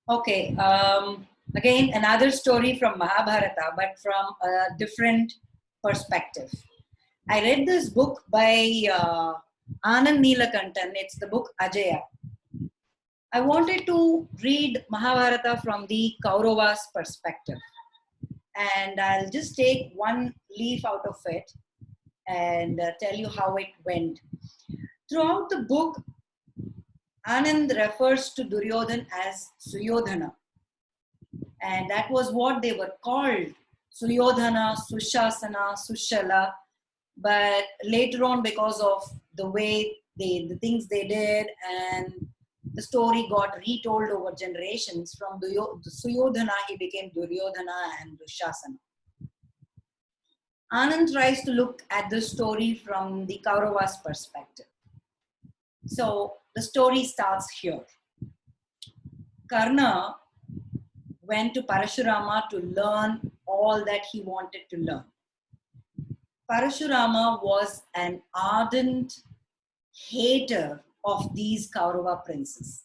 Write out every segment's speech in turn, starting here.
Okay, again, another story from Mahabharata, but from a different perspective. I read this book by Anand Neelakantan. It's the book Ajaya. I wanted to read Mahabharata from the Kauravas perspective. And I'll just take one leaf out of it and tell you how it went. Throughout the book, Anand refers to Duryodhan as Suyodhana. And that was what they were called, Suyodhana, Sushasana, Sushala. But later on, because of the way the things they did, and the story got retold over generations, from Suyodhana he became Duryodhana and Dushasana. Anand tries to look at the story from the Kauravas perspective. So the story starts here. Karna went to Parashurama to learn all that he wanted to learn. Parashurama was an ardent hater of these Kaurava princes.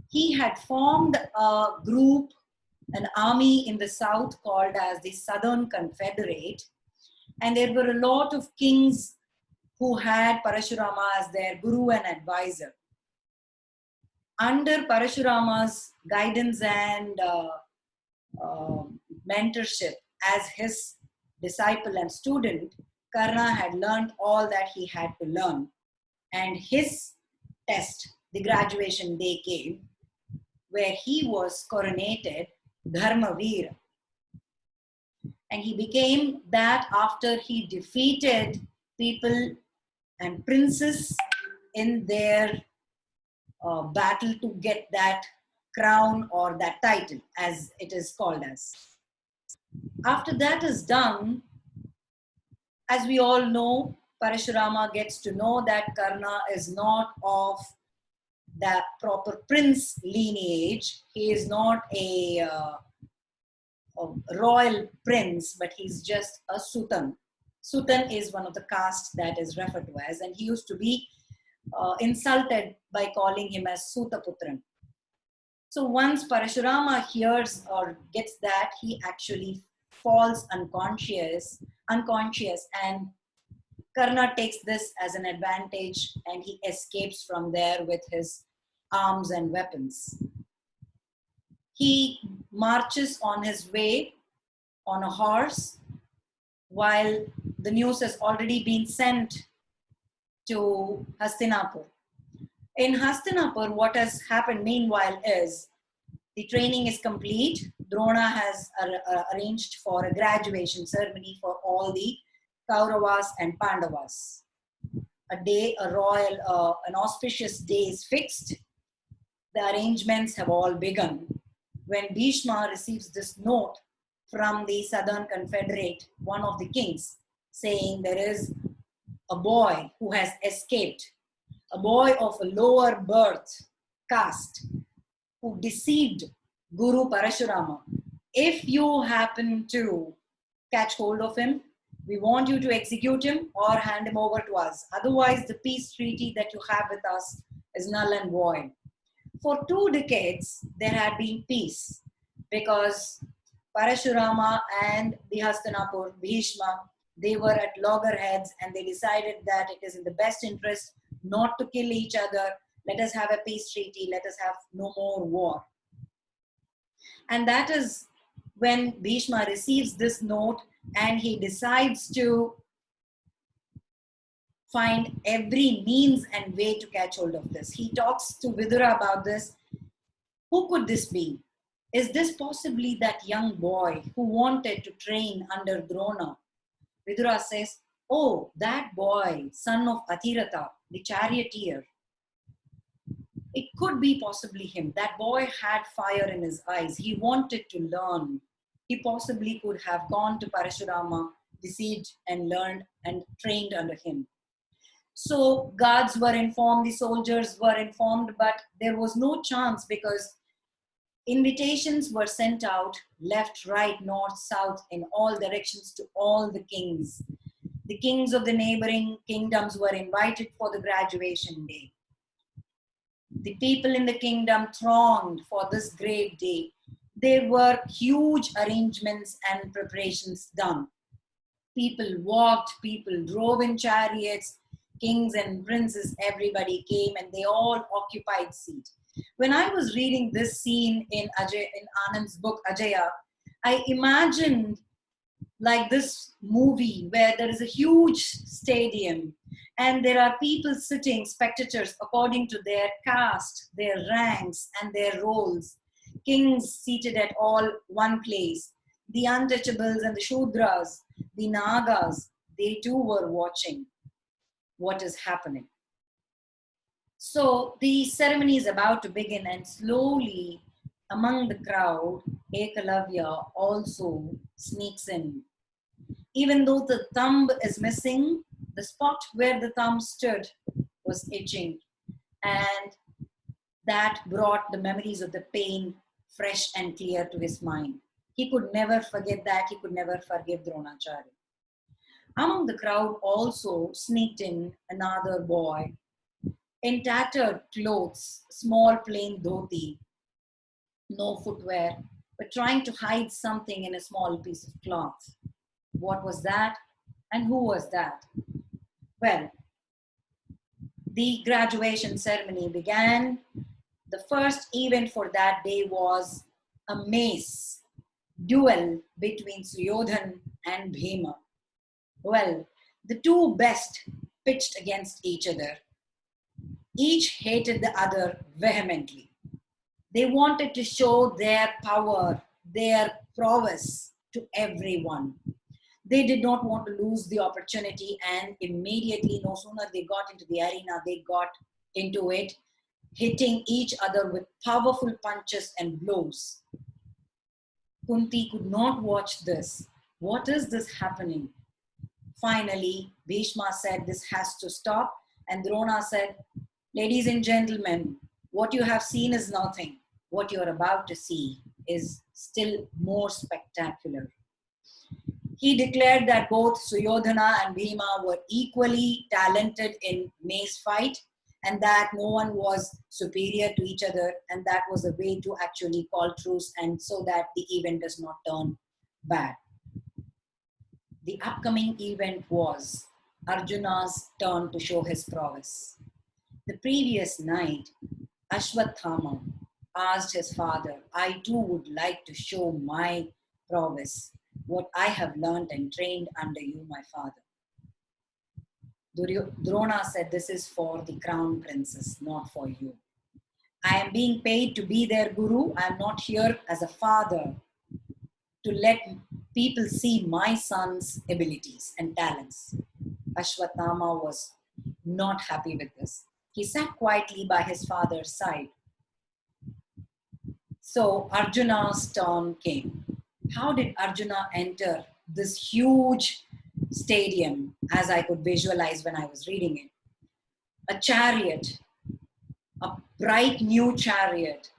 He had formed a group, an army in the south called as the Southern Confederate, and there were a lot of kings who had Parashurama as their guru and advisor. Under Parashurama's guidance and mentorship as his disciple and student, Karna had learned all that he had to learn. And his test, the graduation day came, where he was coronated Dharmavir. And he became that after he defeated people and princes in their battle to get that crown or that title, as it is called as. After that is done, as we all know, Parashurama gets to know that Karna is not of the proper prince lineage. He is not a royal prince, but he's just a Sutan. Sutan is one of the castes that is referred to as, and he used to be insulted by calling him as Sutaputran. So once Parashurama hears or gets that, he actually falls unconscious, and Karna takes this as an advantage and he escapes from there with his arms and weapons. He marches on his way on a horse while the news has already been sent to Hastinapur. In Hastinapur, what has happened meanwhile is the training is complete. Drona has arranged for a graduation ceremony for all the Kauravas and Pandavas. A day, an auspicious day is fixed. The arrangements have all begun. When Bhishma receives this note from the Southern Confederate, one of the kings, saying there is a boy who has escaped, a boy of a lower birth caste, who deceived Guru Parashurama. If you happen to catch hold of him, we want you to execute him or hand him over to us. Otherwise, the peace treaty that you have with us is null and void. For 2 decades, there had been peace because Parashurama and the Hastinapur, Bhishma, they were at loggerheads and they decided that it is in the best interest not to kill each other. Let us have a peace treaty. Let us have no more war. And that is when Bhishma receives this note and he decides to find every means and way to catch hold of this. He talks to Vidura about this. Who could this be? Is this possibly that young boy who wanted to train under Drona? Vidura says, oh, that boy, son of Athirata, the charioteer. It could be possibly him. That boy had fire in his eyes. He wanted to learn. He possibly could have gone to Parashurama, deceived and learned and trained under him. So guards were informed, the soldiers were informed, but there was no chance because invitations were sent out left, right, north, south, in all directions to all the kings. The kings of the neighboring kingdoms were invited for the graduation day. The people in the kingdom thronged for this great day. There were huge arrangements and preparations done. People walked, people drove in chariots, kings and princes, everybody came and they all occupied seat. When I was reading this scene in Anand's book Ajaya, I imagined like this movie where there is a huge stadium and there are people sitting, spectators, according to their caste, their ranks, and their roles. Kings seated at all one place. The untouchables and the Shudras, the Nagas, they too were watching what is happening. So the ceremony is about to begin, and slowly among the crowd, Ekalavya also sneaks in. Even though the thumb is missing, the spot where the thumb stood was itching, and that brought the memories of the pain fresh and clear to his mind. He could never forget that. He could never forgive Dronacharya. Among the crowd also sneaked in another boy in tattered clothes, small plain dhoti, no footwear, but trying to hide something in a small piece of cloth. What was that? And who was that? Well, the graduation ceremony began. The first event for that day was a mace duel between Suyodhan and Bhima. Well, the two best pitched against each other. Each hated the other vehemently. They wanted to show their power, their prowess to everyone. They did not want to lose the opportunity, and immediately, no sooner they got into the arena, they got into it, hitting each other with powerful punches and blows. Kunti could not watch this. What is this happening? Finally, Bhishma said, this has to stop. And Drona said, ladies and gentlemen, what you have seen is nothing. What you are about to see is still more spectacular. He declared that both Suyodhana and Bhima were equally talented in mace fight, and that no one was superior to each other, and that was a way to actually call truce, and so that the event does not turn bad. The upcoming event was Arjuna's turn to show his prowess. The previous night, Ashwathama asked his father, I too would like to show my prowess, what I have learned and trained under you, my father. Drona said, this is for the crown princess, not for you. I am being paid to be their guru. I am not here as a father to let people see my son's abilities and talents. Ashwathama was not happy with this. He sat quietly by his father's side. So Arjuna's turn came. How did Arjuna enter this huge stadium, as I could visualize when I was reading it? A chariot, a bright new chariot.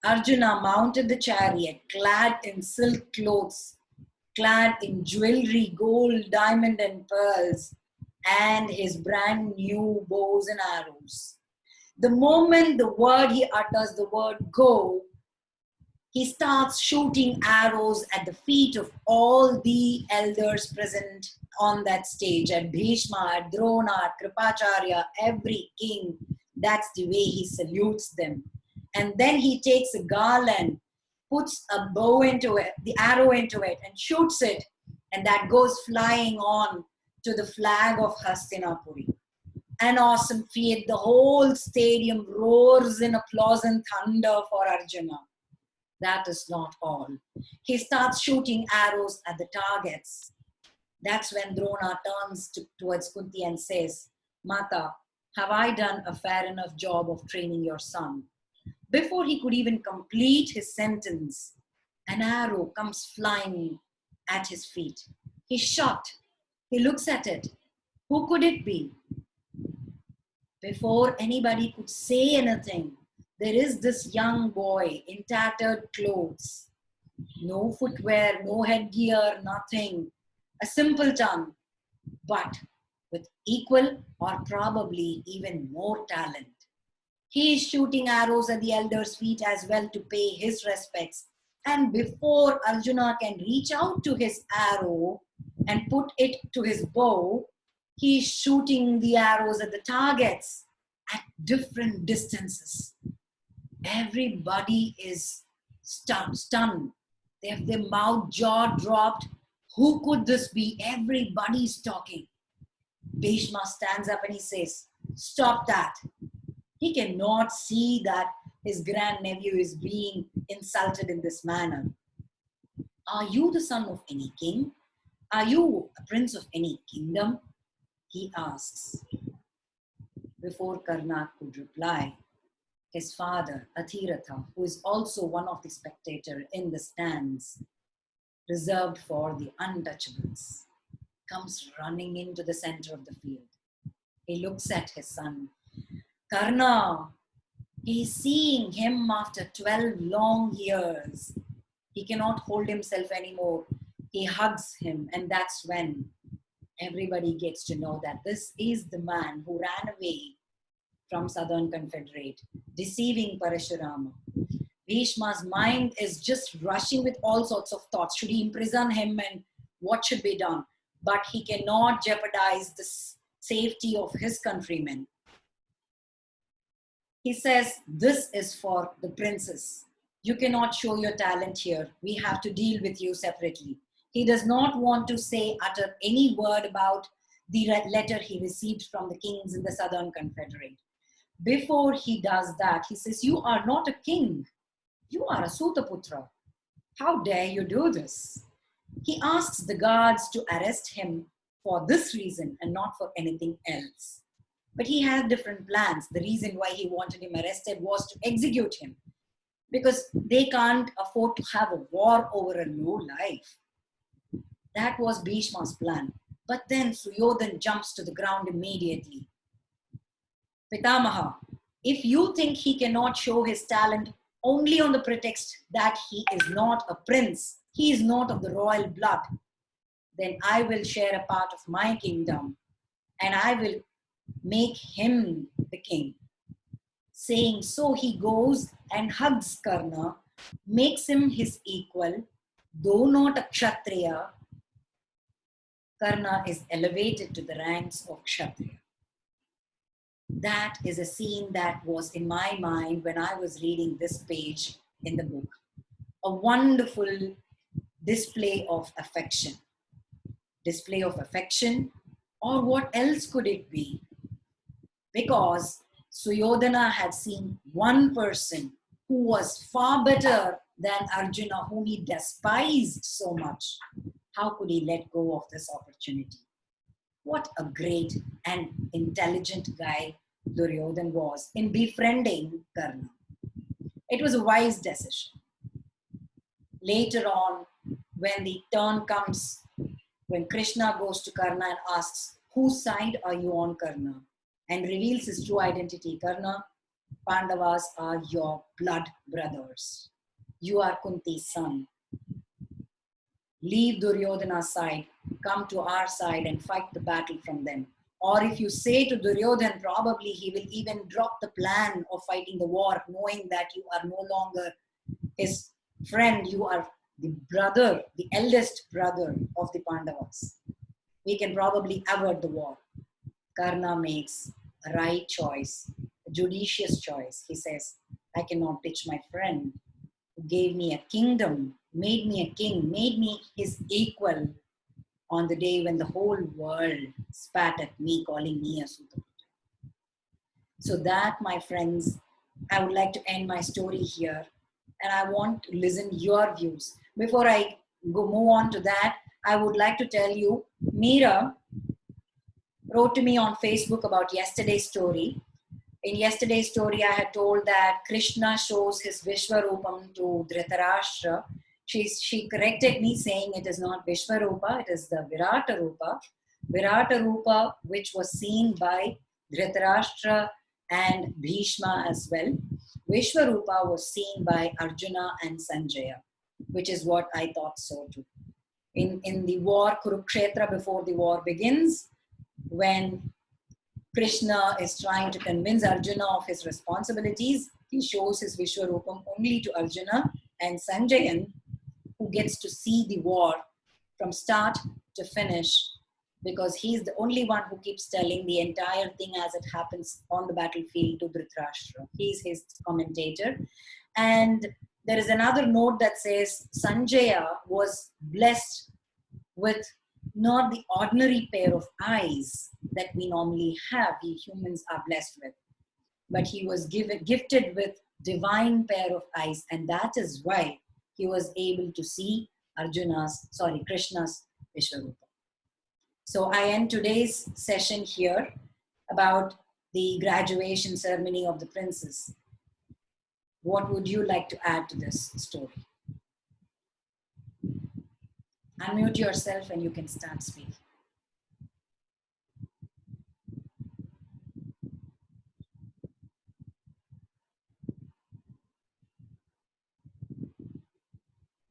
Arjuna mounted the chariot, clad in silk clothes, clad in jewelry, gold, diamond, and pearls, and his brand new bows and arrows. The moment the word he utters, the word go, he starts shooting arrows at the feet of all the elders present on that stage, at Bhishma, at Drona, at Kripacharya, every king. That's the way he salutes them. And then he takes a garland, puts a bow into it, the arrow into it, and shoots it. And that goes flying on to the flag of Hastinapuri. An awesome feat. The whole stadium roars in applause and thunder for Arjuna. That is not all. He starts shooting arrows at the targets. That's when Drona turns towards Kunti and says, Mata, have I done a fair enough job of training your son? Before he could even complete his sentence, an arrow comes flying at his feet. He's shocked. He looks at it. Who could it be? Before anybody could say anything, there is this young boy in tattered clothes. No footwear, no headgear, nothing. A simpleton, but with equal or probably even more talent. He is shooting arrows at the elder's feet as well to pay his respects. And before Arjuna can reach out to his arrow and put it to his bow, he is shooting the arrows at the targets at different distances. Everybody is stunned. They have their mouth, jaw dropped. Who could this be? Everybody's talking. Bhishma stands up and he says, stop that. He cannot see that his grandnephew is being insulted in this manner. Are you the son of any king? Are you a prince of any kingdom? He asks. Before Karna could reply, his father, Athiratha, who is also one of the spectators in the stands, reserved for the untouchables, comes running into the center of the field. He looks at his son. Karna, he's seeing him after 12 long years. He cannot hold himself anymore. He hugs him, and that's when everybody gets to know that this is the man who ran away from Southern Confederate, deceiving Parashurama. Bhishma's mind is just rushing with all sorts of thoughts. Should he imprison him and what should be done? But he cannot jeopardize the safety of his countrymen. He says, this is for the princess. You cannot show your talent here. We have to deal with you separately. He does not want to utter any word about the letter he received from the kings in the Southern Confederate. Before he does that, he says, you are not a king. You are a Sutaputra. How dare you do this? He asks the guards to arrest him for this reason and not for anything else. But he had different plans. The reason why he wanted him arrested was to execute him, because they can't afford to have a war over a low life. That was Bhishma's plan. But then Suyodhan jumps to the ground immediately. Pitamaha, if you think he cannot show his talent only on the pretext that he is not a prince, he is not of the royal blood, then I will share a part of my kingdom and I will make him the king. Saying so, he goes and hugs Karna, makes him his equal. Though not a Kshatriya, Karna is elevated to the ranks of Kshatriya. That is a scene that was in my mind when I was reading this page in the book. A wonderful display of affection. Display of affection, or what else could it be? Because Suyodhana had seen one person who was far better than Arjuna, whom he despised so much. How could he let go of this opportunity? What a great and intelligent guy Duryodhan was in befriending Karna. It was a wise decision. Later on, when the turn comes, when Krishna goes to Karna and asks, whose side are you on, Karna? And reveals his true identity. Karna, Pandavas are your blood brothers. You are Kunti's son. Leave Duryodhana's side, come to our side and fight the battle from them. Or if you say to Duryodhan, probably he will even drop the plan of fighting the war, knowing that you are no longer his friend, you are the brother, the eldest brother of the Pandavas. We can probably avert the war. Karna makes a right choice, a judicious choice. He says, I cannot ditch my friend who gave me a kingdom, made me a king, made me his equal on the day when the whole world spat at me, calling me a Sutaputra. So that, my friends, I would like to end my story here, and I want to listen your views. Before I move on to that, I would like to tell you, Meera wrote to me on Facebook about yesterday's story. In yesterday's story, I had told that Krishna shows his Vishwarupam to Dhritarashtra. She corrected me saying it is not Vishwarupa, it is the Virata Rupa. Virata Rupa, which was seen by Dhritarashtra and Bhishma as well. Vishwarupa was seen by Arjuna and Sanjaya, which is what I thought so too. In the war, Kurukshetra, before the war begins, when Krishna is trying to convince Arjuna of his responsibilities. He shows his Vishwarupam only to Arjuna and Sanjayan, who gets to see the war from start to finish, because he's the only one who keeps telling the entire thing as it happens on the battlefield to Dhritarashtra. He's his commentator. And there is another note that says Sanjaya was blessed with not the ordinary pair of eyes that we normally have, we humans are blessed with, but he was gifted with divine pair of eyes, and that is why he was able to see Krishna's Vishwarupa. So I end today's session here about the graduation ceremony of the princess. What would you like to add to this story? Unmute yourself and you can start speaking.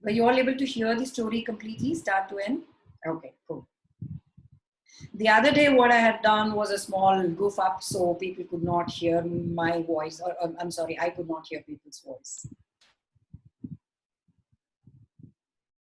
Were you all able to hear the story completely, start to end? Okay, cool. The other day, what I had done was a small goof up so people could not hear my voice, or I'm sorry, I could not hear people's voice.